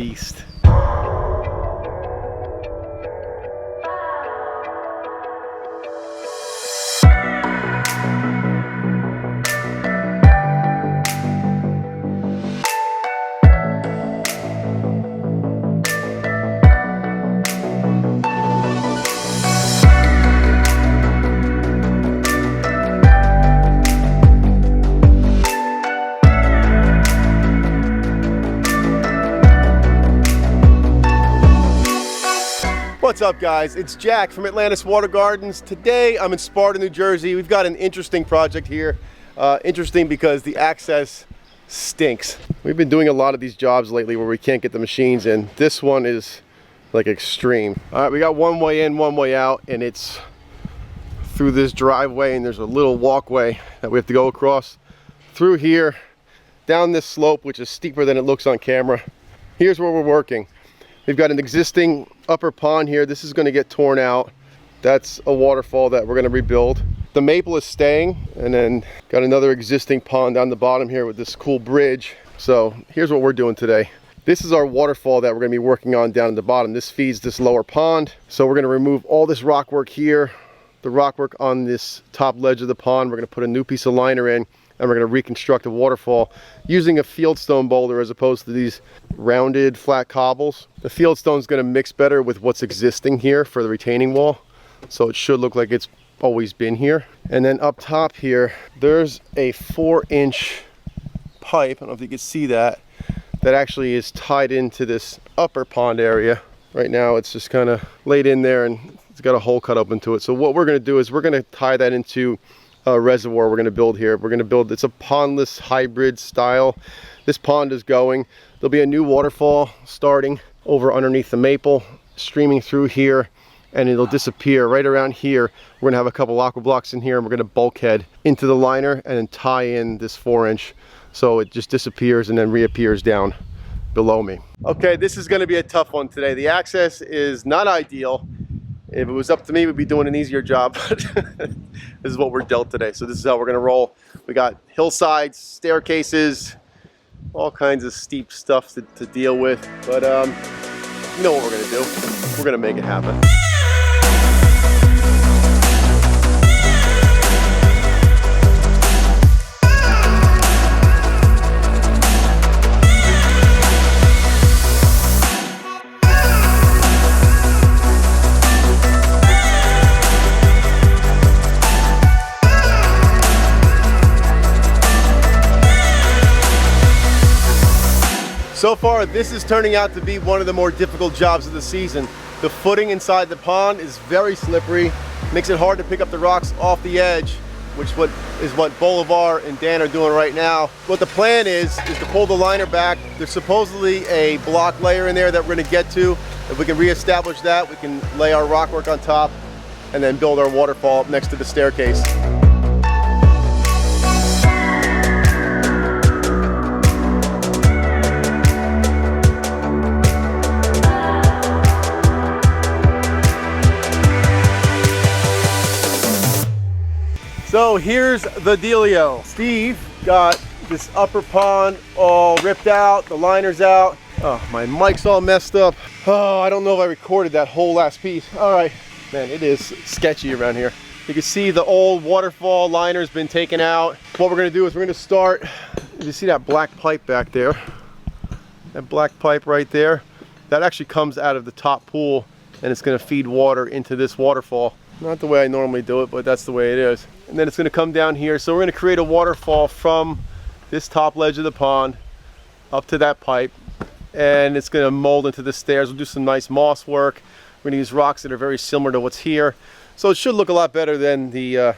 beast. What's up, guys? It's Jack from Atlantis Water Gardens. Today I'm in Sparta, New Jersey. We've got an interesting project here. Interesting because the access stinks. We've been doing a lot of these jobs lately where we can't get the machines in. This one is like extreme. All right, we got one way in, one way out, and it's through this driveway, and there's a little walkway that we have to go across through here, down this slope, which is steeper than it looks on camera. Here's where we're working. We've got an existing upper pond here. This is going to get torn out. That's a waterfall that we're going to rebuild. The maple is staying, and then got another existing pond down the bottom here with this cool bridge. So here's what we're doing today. This is our waterfall that we're going to be working on down at the bottom. This feeds this lower pond. So we're going to remove all this rock work here, the rock work on this top ledge of the pond. We're going to put a new piece of liner in, and we're going to reconstruct a waterfall using a fieldstone boulder as opposed to these rounded flat cobbles. The fieldstone is going to mix better with what's existing here for the retaining wall, so it should look like it's always been here. And then up top here, there's a 4-inch pipe, I don't know if you can see that, that actually is tied into this upper pond area. Right now it's just kind of laid in there and it's got a hole cut open to it. So what we're going to do is we're going to tie that into a reservoir we're going to build here. We're going to build, it's a pondless hybrid style. This pond is going. There'll be a new waterfall starting over underneath the maple, streaming through here, and it'll disappear right around here. We're going to have a couple aqua blocks in here, and we're going to bulkhead into the liner and then tie in this 4-inch so it just disappears and then reappears down below me. Okay, this is going to be a tough one today. The access is not ideal. If it was up to me, we'd be doing an easier job, but this is what we're dealt today. So this is how we're gonna roll. We got hillsides, staircases, all kinds of steep stuff to deal with. But you know what we're gonna do. We're gonna make it happen. So far, this is turning out to be one of the more difficult jobs of the season. The footing inside the pond is very slippery, makes it hard to pick up the rocks off the edge, which is what Bolivar and Dan are doing right now. What the plan is to pull the liner back. There's supposedly a block layer in there that we're gonna get to. If we can reestablish that, we can lay our rock work on top and then build our waterfall up next to the staircase. So here's the dealio. Steve got this upper pond all ripped out, the liner's out. Oh, my mic's all messed up. Oh, I don't know if I recorded that whole last piece. All right, man, it is sketchy around here. You can see the old waterfall liner's been taken out. What we're gonna do is we're gonna start, you see that black pipe back there? That black pipe right there? That actually comes out of the top pool and it's gonna feed water into this waterfall. Not the way I normally do it, but that's the way it is. And then it's gonna come down here. So we're gonna create a waterfall from this top ledge of the pond up to that pipe. And it's gonna mold into the stairs. We'll do some nice moss work. We're gonna use rocks that are very similar to what's here. So it should look a lot better than the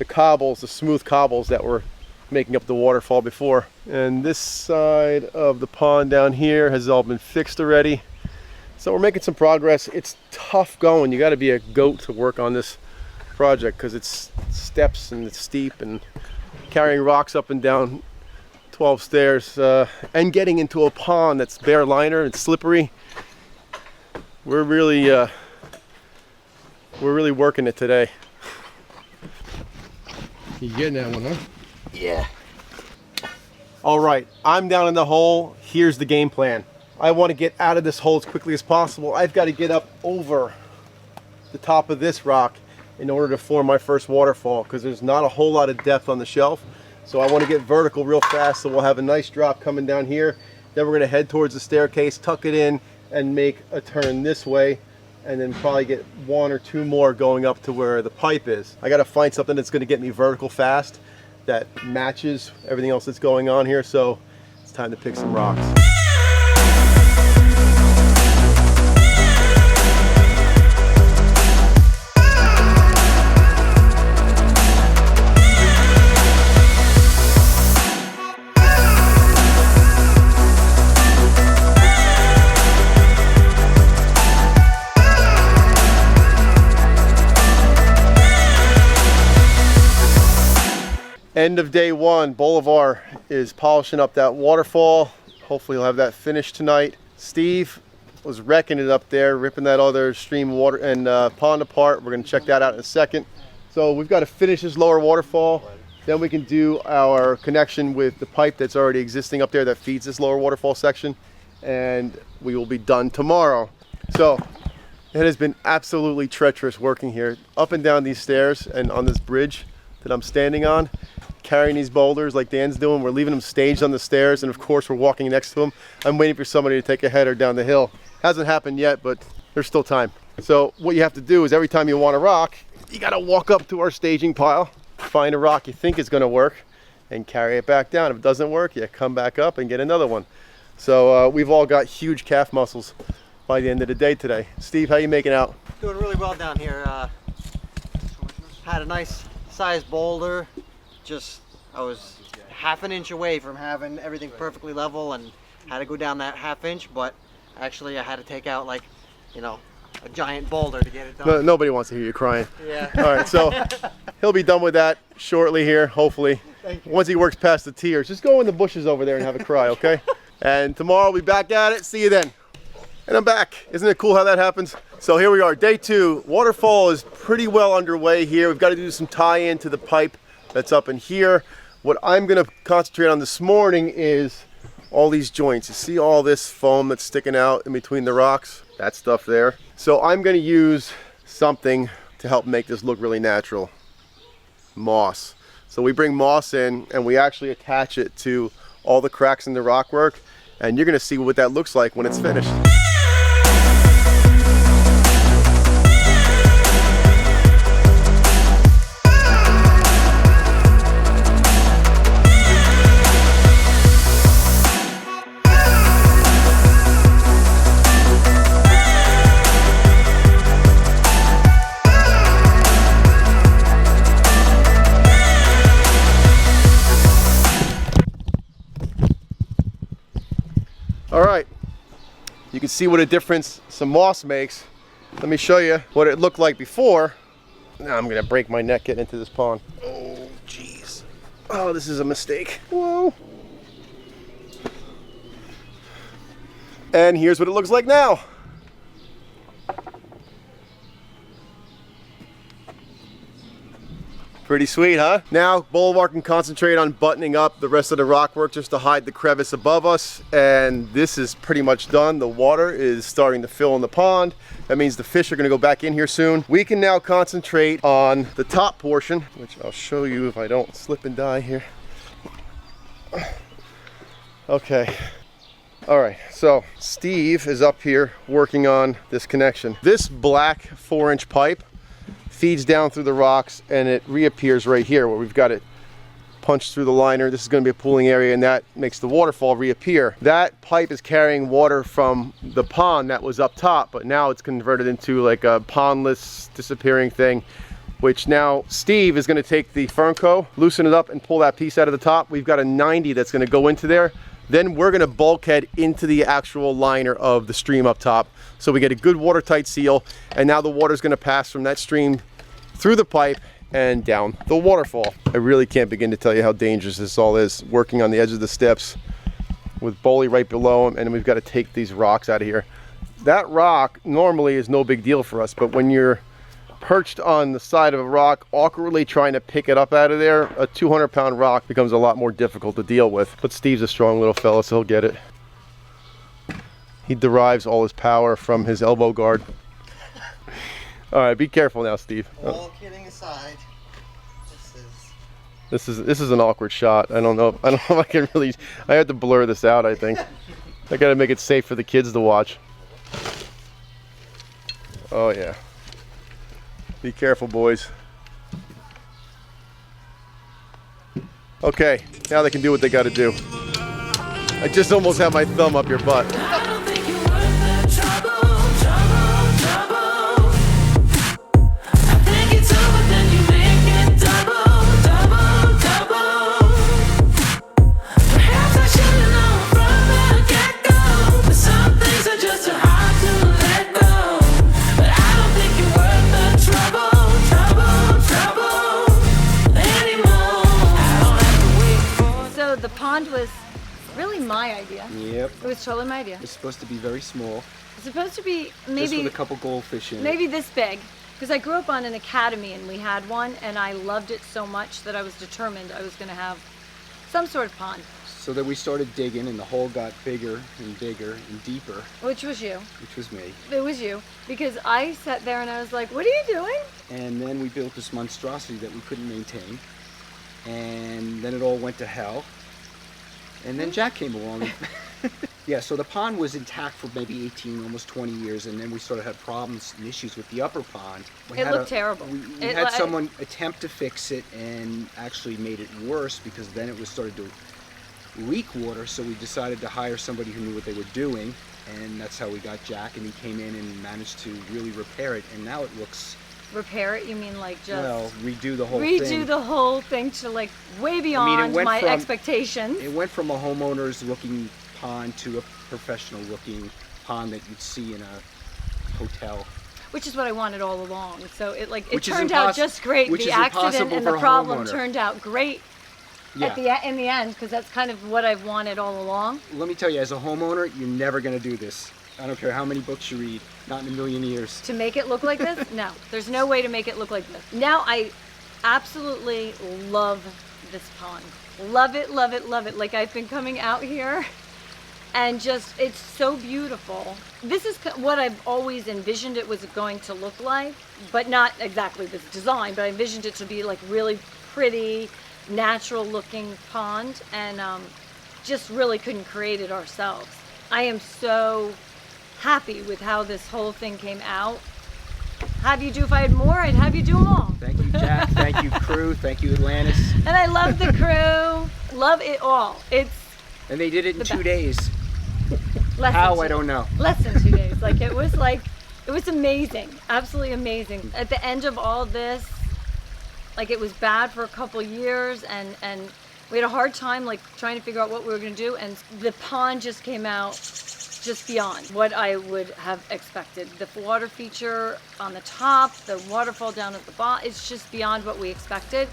cobbles, the smooth cobbles that were making up the waterfall before. And this side of the pond down here has all been fixed already. So we're making some progress. It's tough going. You got to be a goat to work on this project because it's steps and it's steep and carrying rocks up and down 12 stairs and getting into a pond that's bare liner and slippery. We're really working it today. You getting that one, huh? Yeah. All right, I'm down in the hole. Here's the game plan. I want to get out of this hole as quickly as possible. I've got to get up over the top of this rock in order to form my first waterfall, because there's not a whole lot of depth on the shelf. So I want to get vertical real fast, so we'll have a nice drop coming down here. Then we're going to head towards the staircase, tuck it in, and make a turn this way, and then probably get 1 or 2 more going up to where the pipe is. I got to find something that's going to get me vertical fast that matches everything else that's going on here, so it's time to pick some rocks. End of day 1, Bolivar is polishing up that waterfall. Hopefully he'll have that finished tonight. Steve was wrecking it up there, ripping that other stream water and pond apart. We're going to check that out in a second. So we've got to finish this lower waterfall. Then we can do our connection with the pipe that's already existing up there that feeds this lower waterfall section. And we will be done tomorrow. So it has been absolutely treacherous working here. Up and down these stairs and on this bridge that I'm standing on. Carrying these boulders like Dan's doing. We're leaving them staged on the stairs, and of course we're walking next to them. I'm waiting for somebody to take a header down the hill. Hasn't happened yet, but there's still time. So what you have to do is every time you want a rock, you gotta walk up to our staging pile, find a rock you think is gonna work, and carry it back down. If it doesn't work, you come back up and get another one. So we've all got huge calf muscles by the end of the day today. Steve, how you making out? Doing really well down here. Had a nice sized boulder. I was half an inch away from having everything perfectly level and had to go down that ½ inch, but actually I had to take out, like, you know, a giant boulder to get it done. No, nobody wants to hear you crying. Yeah. All right, so he'll be done with that shortly here, hopefully. Thank you. Once he works past the tears, just go in the bushes over there and have a cry, okay? And tomorrow we'll be back at it. See you then. And I'm back. Isn't it cool how that happens? So here we are, day 2. Waterfall is pretty well underway here. We've got to do some tie-in to the pipe that's up in here. What I'm going to concentrate on this morning is all these joints. You see all this foam that's sticking out in between the rocks? That stuff there. So I'm going to use something to help make this look really natural. Moss. So we bring moss in and we actually attach it to all the cracks in the rockwork, and you're going to see what that looks like when it's finished. All right, you can see what a difference some moss makes. Let me show you what it looked like before. Now I'm gonna break my neck getting into this pond. Oh, jeez. Oh, this is a mistake. Whoa. And here's what it looks like now. Pretty sweet, huh? Now Bolivar can concentrate on buttoning up the rest of the rockwork just to hide the crevice above us, and this is pretty much done. The water is starting to fill in the pond. That means the fish are going to go back in here soon. We can now concentrate on the top portion, which I'll show you if I don't slip and die here. Okay. All right, so Steve is up here working on this connection. This black 4-inch pipe feeds down through the rocks and it reappears right here where we've got it punched through the liner. This is going to be a pooling area, and that makes the waterfall reappear. That pipe is carrying water from the pond that was up top, but now it's converted into like a pondless disappearing thing, which now Steve is going to take the Fernco, loosen it up and pull that piece out of the top. We've got a 90 that's going to go into there. Then we're going to bulkhead into the actual liner of the stream up top, so we get a good watertight seal, and now the water is going to pass from that stream through the pipe and down the waterfall. I really can't begin to tell you how dangerous this all is, working on the edge of the steps with Boley right below them, and then we've got to take these rocks out of here. That rock normally is no big deal for us, but when you're perched on the side of a rock, awkwardly trying to pick it up out of there, a 200-pound rock becomes a lot more difficult to deal with. But Steve's a strong little fella, so he'll get it. He derives all his power from his elbow guard. All right, be careful now, Steve. All kidding aside, This is an awkward shot. I don't know if I can really. I have to blur this out, I think. I gotta make it safe for the kids to watch. Oh yeah. Be careful, boys. Okay, now they can do what they gotta do. I just almost have my thumb up your butt. The pond was really my idea. Yep. It was totally my idea. It's supposed to be very small. It's supposed to be Just maybe with a couple goldfish in it. maybe this big, because I grew up on an academy and we had one, and I loved it so much that I was determined I was going to have some sort of pond. So then we started digging, and the hole got bigger and bigger and deeper. Which was you. Which was me. It was you, because I sat there and I was like, "What are you doing?" And then we built this monstrosity that we couldn't maintain, and then it all went to hell. And then Jack came along. Yeah, so the pond was intact for maybe 18, almost 20 years, and then we sort of had problems and issues with the upper pond. It looked terrible. We It had li- someone attempt to fix it and actually made it worse because then it was started to leak water, so we decided to hire somebody who knew what they were doing, and that's how we got Jack, and he came in and managed to really repair it, and now it looks... Repair it? You mean like just Well, redo the whole thing. redo the whole thing to like way beyond went my from- expectations? It went from a homeowner's looking pond to a professional looking pond that you'd see in a hotel. Which is what I wanted all along. So it Which is turned out impos- just great. which The is accident impossible and for the a problem homeowner. turned out great Yeah. in the end, because that's kind of what I've wanted all along. Let me tell you, as a homeowner, you're never going to do this. I don't care how many books you read, not in a million years. To make it look like this? No, there's no way to make it look like this. Now I absolutely love this pond. Love it, love it, love it. Like I've been coming out here and just, it's so beautiful. This is what I've always envisioned it was going to look like, but not exactly this design, but I envisioned it to be like really pretty, natural looking pond, and just really couldn't create it ourselves. I am so happy with how this whole thing came out. Have you do, if I had more, I'd have you do them all. Thank you, Jack. Thank you, crew. Thank you, Atlantis. And I love the crew. Love it all. It's And they did it in The 2 best. days. less How, than I don't know. less than 2 days. It was amazing. Absolutely amazing. At the end of all this, like it was bad for a couple years, and we had a hard time like trying to figure out what we were going to do, and the pond just came out just beyond what I would have expected. The water feature on the top, the waterfall down at the bottom, it's just beyond what we expected.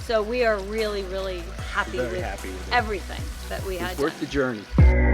So we are really, really happy Very with happy with it. everything that we had It's worth done. the journey.